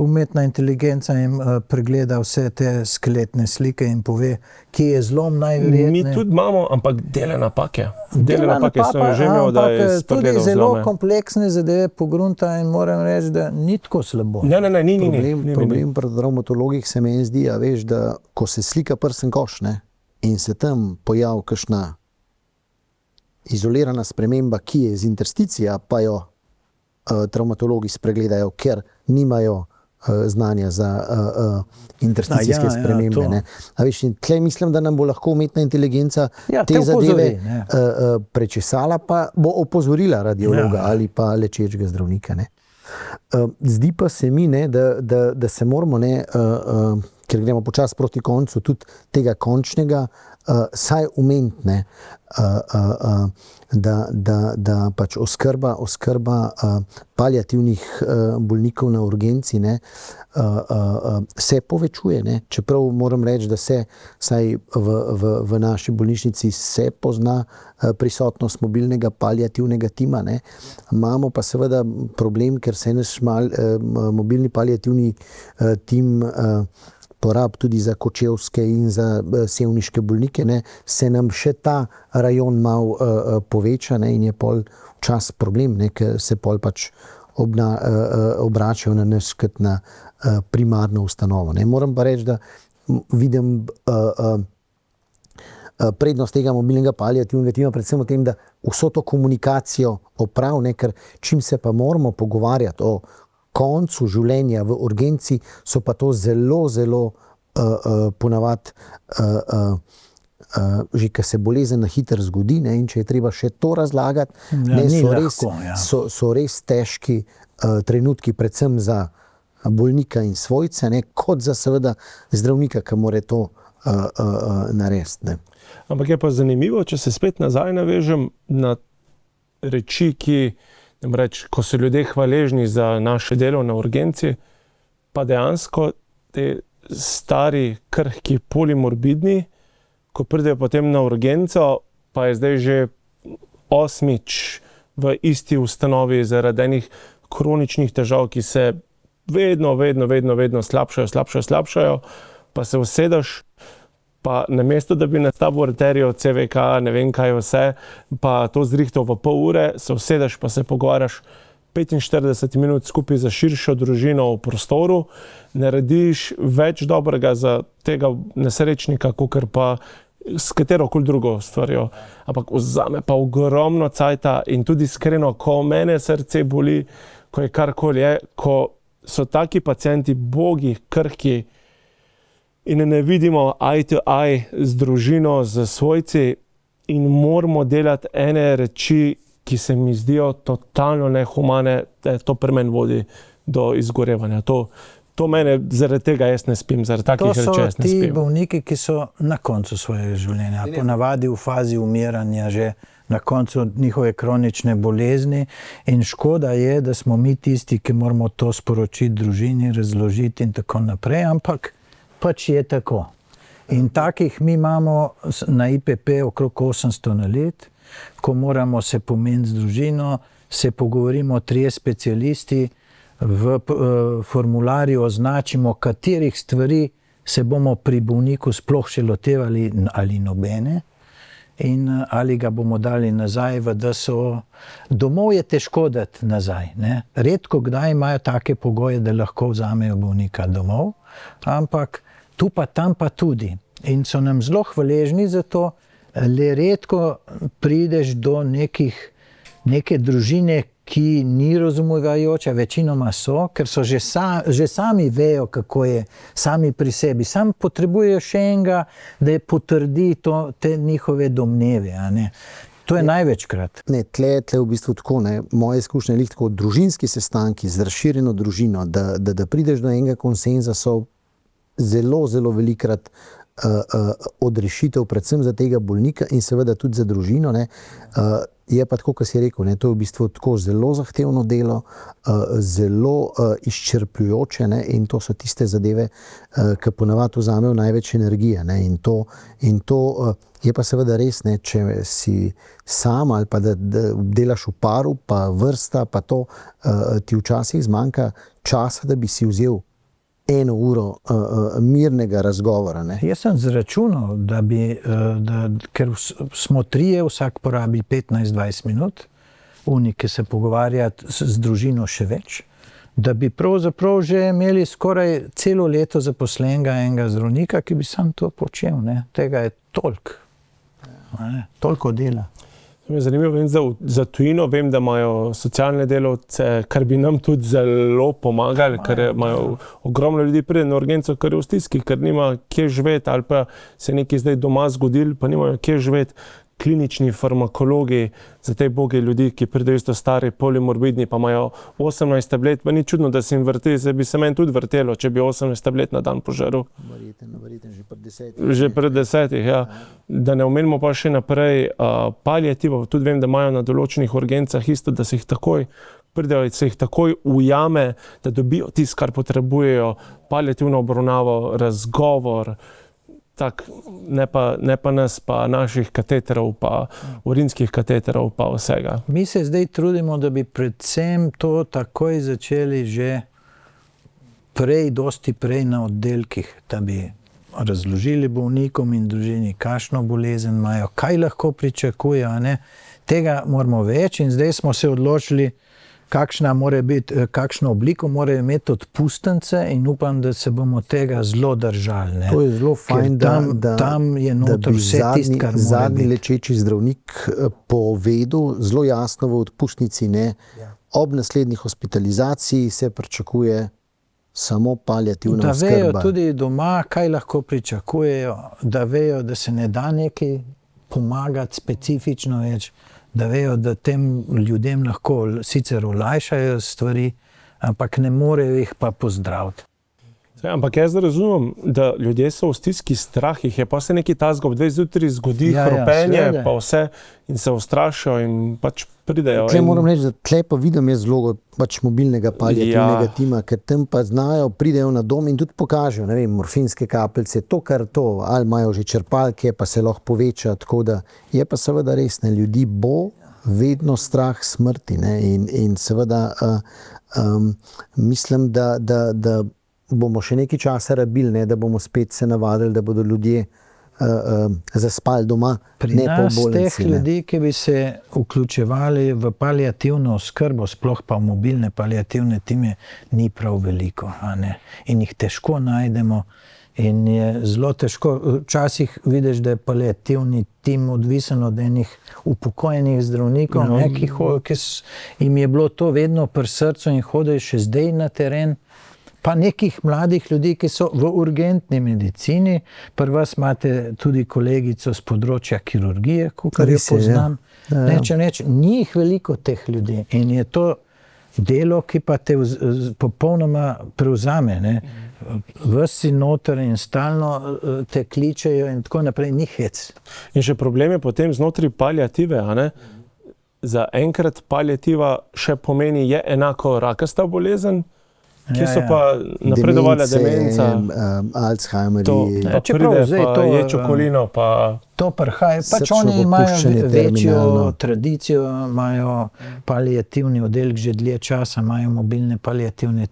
umetna inteligenca jim pregleda vse te skeletne slike in pove, kje je zlom najverjetneje. Mi tudi imamo, ampak dele napake. Dele napake sem že imel, da je spregledal tudi zelo zlome. kompleksne zadeve pogrunta in moram reči, da ni tako slabo. Ne, ni. Problem pri travmatologih se meni zdi, veš, da ko se slika prsten koš, ne, in se tam pojavi kakšna izolirana sprememba, ki je iz intersticija, pa jo travmatologi spregledajo, ker nimajo znanja za intersticijske spremembe. Ne. A veš, in tle mislim, da nam bo lahko umetna inteligenca te zadeve prečesala, pa bo opozorila radiologa ali pa lečečega zdravnika. Ne. Zdi pa se mi, ne, da se moramo, ne, ker gremo počasi proti koncu, tudi tega končnega, saj omeniti, ne, da pač oskrba paliativnih bolnikov na urgenci, ne, se povečuje. Ne. Čeprav moram reči, da se saj v naši bolnišnici se pozna prisotnost mobilnega paliativnega tima. Ne. Imamo pa seveda problem, ker se naš mobilni paliativni tim porab tudi za kočevske in za sevniške bolnike, ne, se nam še ta rajon malo poveča, ne, in je pol čas problem, ne, ker se pol pač obračajo na nas kot na primarno ustanovo. Ne. Moram pa reči, da vidim prednost tega mobilnega paliativnega tima predvsem v tem, da vso to komunikacijo opravi, ker čim se pa moramo pogovarjati o koncu življenja v urgenci, so pa to zelo ponavadi že, ko se bolezen na hitro zgodi, ne, in če je treba še to razlagati, so res težki trenutki, predvsem za bolnika in svojce, ne, kot za seveda zdravnika, ki mora to narediti. Ne. Ampak je pa zanimivo, če se spet nazaj navežem na reči, ko so ljudje hvaležni za naše delo na urgenci, pa dejansko te stari, krhki, polimorbidni, ko pridejo potem na urgenco, pa je zdaj že 8. v isti ustanovi zaradi enih kroničnih težav, ki se vedno slabšajo, pa se usedeš, pa namesto, da bi nastavil arterijo, CVK, ne vem kaj vse, pa to zrihtal v pol ure, se usedeš, pa se pogovarjaš 45 minut skupaj za širšo družino v prostoru, narediš več dobrega za tega nesrečnika, kakor pa s katerokoli drugo stvarjo. Ampak vzame pa ogromno cajta in tudi iskreno, ko mene srce boli, ko je karkoli je, ko so taki pacienti bogi, krhki, in ne vidimo eye to eye z družino, z svojci in moramo delati ene reči, ki se mi zdijo totalno nehumane, da to pri meni vodi do izgorevanja. To mene, zaradi tega jaz ne spim, zaradi takih reči jaz ne spim. To so ti bolniki, ki so na koncu svojega življenja, ponavadi v fazi umiranja, že na koncu njihove kronične bolezni, in škoda je, da smo mi tisti, ki moramo to sporočiti družini, razložiti in tako naprej, ampak pač je tako. In takih mi imamo na IPP okrog 800 na let, ko moramo se pomeniti z družino, se pogovorimo 3 specialisti, v formularju označimo, katerih stvari se bomo pri bolniku sploh še lotevali ali nobene, in ali ga bomo dali nazaj v DSO. Domov je težko dati nazaj. Ne? Redko kdaj imajo take pogoje, da lahko vzamejo bolnika domov, ampak tu pa tam pa tudi. In so nam zelo hvaležni za to, le redko prideš do neke družine, ki ni razumevajoča, večinoma so, ker so že sami vejo, kako je, sami pri sebi. Sam potrebujejo še enega, da je potrdi te njihove domneve. A ne? To je največkrat. Ne, tle v bistvu tako, ne. Moje izkušnje je tako, družinski sestanki z razširjeno družino, da prideš do enega konsenza, so zelo velikrat odrešitev, predvsem za tega bolnika in seveda tudi za družino. Ne. je pa tako, kot si rekel, ne, to je v bistvu tako zelo zahtevno delo, zelo izčrpljujoče, ne, in to so tiste zadeve, ki ponavadi vzamejo največ energije. Ne, in to je pa seveda res, ne, če si sam ali pa da delaš v paru, pa vrsta, pa to ti včasih zmanjka časa, da bi si vzel 1 uro mirnega razgovora. Ne. Jaz sem zračunal, ker smo 3, vsak porabi 15-20 minut, oni, ki se pogovarjajo z družino še več, da bi pravzaprav že imeli skoraj celo leto zaposlenega enega zdravnika, ki bi sam to počel. Ne. Tega je toliko dela. Zanimivo, vem, za tujino vem, da imajo socialne delavce, kar bi nam tudi zelo pomagali, ker imajo ogromno ljudi pride na urgenco, ker je v stiski, ker nima kje živeti ali pa se nekaj zdaj doma zgodil, pa nimajo kje živeti. Klinični farmakologi za te boge ljudi, ki pridejo isto stari, polimorbidni, pa imajo 18 tablet, pa ni čudno, da se jim vrti, se bi se meni tudi vrtelo, če bi 18 tablet na dan požaril. Verjetno že pred 10. Že pred 10, ja. Da ne omenimo pa še naprej paliativo, tudi vem, da imajo na določenih urgencah isto, da se jih takoj pridejo, se jih takoj ujame, da dobijo tisto, kar potrebujejo, paliativno obravnavo, razgovor, tak, ne pa nas, pa naših kateterov, pa urinskih kateterov, pa vsega. Mi se zdaj trudimo, da bi predvsem to takoj začeli že dosti prej na oddelkih, da bi razložili bolnikom in družini, kakšno bolezen imajo, kaj lahko pričakujejo, ne. Tega moramo več in zdaj smo se odločili, kakšno obliko morajo imeti odpustnice in upam, da se bomo tega zelo držali. Ne. To je zelo fajn, tam je noter vse tisto, kar mora zadnji biti. lečeči zdravnik povedal zelo jasno v odpustnici, ne, ob naslednji hospitalizaciji se pričakuje samo paliativna oskrba. Da vejo tudi doma, kaj lahko pričakujejo, da vejo, da se ne da nekaj pomagati specifično več, da vejo, da tem ljudem lahko sicer olajšajo stvari, ampak ne morejo jih pa pozdraviti. Ampak jaz razumem, da ljudje so v stiski, strah jih je, pa se nekaj tazga ob 2 zjutraj zgodi, hropenje, pa vse in se ustrašijo in pač pridejo. Tle moram reči, da tle pa vidim jaz vlogo pač mobilnega paliativnega tima, ker tam pa znajo, pridejo na dom in tudi pokažejo, ne vem, morfinske kapljice, ali imajo že črpalke, pa se lahko poveča, tako da je pa seveda res, ne, ljudi bo vedno strah smrti, ne, in seveda mislim, da bomo še nekaj časa rabili, ne, da bomo spet se navadili, da bodo ljudje zaspali doma, ne pa v bolnici. Pri nas teh ljudi, ki bi se vključevali v paliativno oskrbo, sploh pa v mobilne paliativne time, ni prav veliko, a ne? In jih težko najdemo in je zelo težko. Včasih vidiš, da je paliativni tim odvisen od enih upokojenih zdravnikov, ne, ki jim je bilo to vedno pri srcu in hodijo še zdaj na teren. Pa nekih mladih ljudi, ki so v urgentni medicini, pri vas imate tudi kolegico z področja kirurgije, kar jo poznam. Ni jih veliko teh ljudi in je to delo, ki pa te popolnoma prevzame. Ne. Ves si noter in stalno te kličejo in tako naprej, ni hec. In še problem je potem znotraj paliative, a ne? Za enkrat paliativa še pomeni, je enako rakasta bolezen, kje so pa napredovala demenca, Alzheimerji, je čokolino, pa to prihaja. Pač oni imajo večjo tradicijo, imajo paliativni oddelek že dlje časa, imajo mobilne paliativne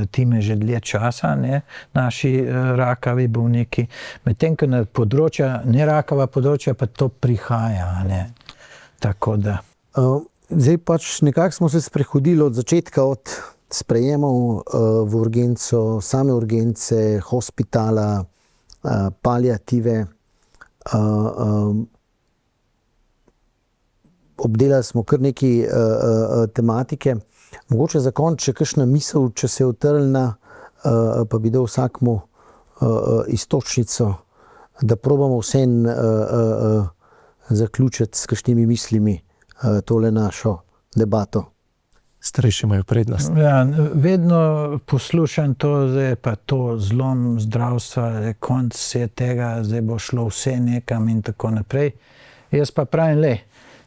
time že dlje časa, ne, naši rakavi bolniki. Medtem, ko na področja, nerakava področja, pa to prihaja, ne. Tako da. Zdaj pač nekako smo se sprehodili od začetka, od sprejemov v urgenco, same urgence, hospitala, paliative. Obdelali smo kar nekaj tematike. Mogoče za konec še kakšna misel, če se je utrljena, pa bi dal vsakmu iztočnico, da probamo vseeno zaključiti s kakšnimi mislimi tole našo debato. Starejši imajo prednost. Ja, vedno poslušam to, zdaj pa to zlom zdravstva, konc vse tega, zdaj bo šlo vse nekam in tako naprej. Jaz pa pravim,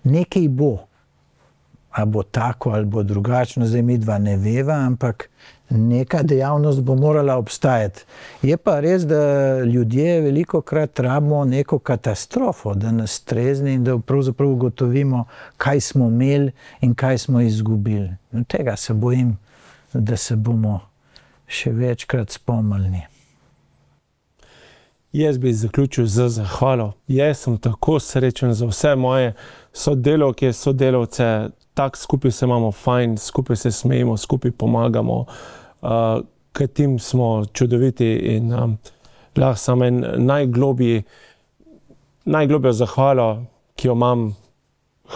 nekaj bo. a bo tako ali bo drugačno, zdaj mi dva ne veva, ampak neka dejavnost bo morala obstajati. Je pa res, da ljudje velikokrat rabimo neko katastrofo, da nas strezni in da pravzaprav ugotovimo, kaj smo imeli in kaj smo izgubili. In tega se bojim, da se bomo še večkrat spomnili. Jaz bi zaključil z zahvalo. Jaz sem tako srečen za vse moje sodelavke, sodelavce, tako skupaj se imamo fajn, skupaj se smejimo, skupaj pomagamo. Ker tim smo čudoviti in lahko samo en najglobljo zahvalo, ki jo imam,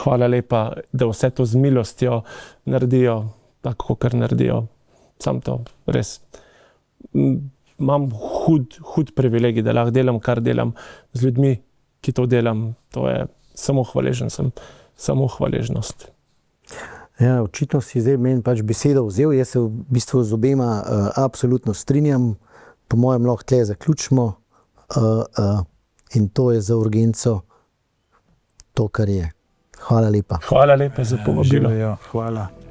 hvala lepa, da vse to z milostjo naredijo, tako kar naredijo. Sam to res. Imam hud privilegij, da lahko delam, kar delam z ljudmi, ki to delam. To je samo hvaležen sem, samo hvaležnost. Ja, očitno si zdaj meni pač besedo vzel, jaz se v bistvu z obema absolutno strinjam, po mojem lahko tle zaključimo in to je za urgenco to, kar je. Hvala lepa. Hvala lepa za povabilo. Živijo, hvala.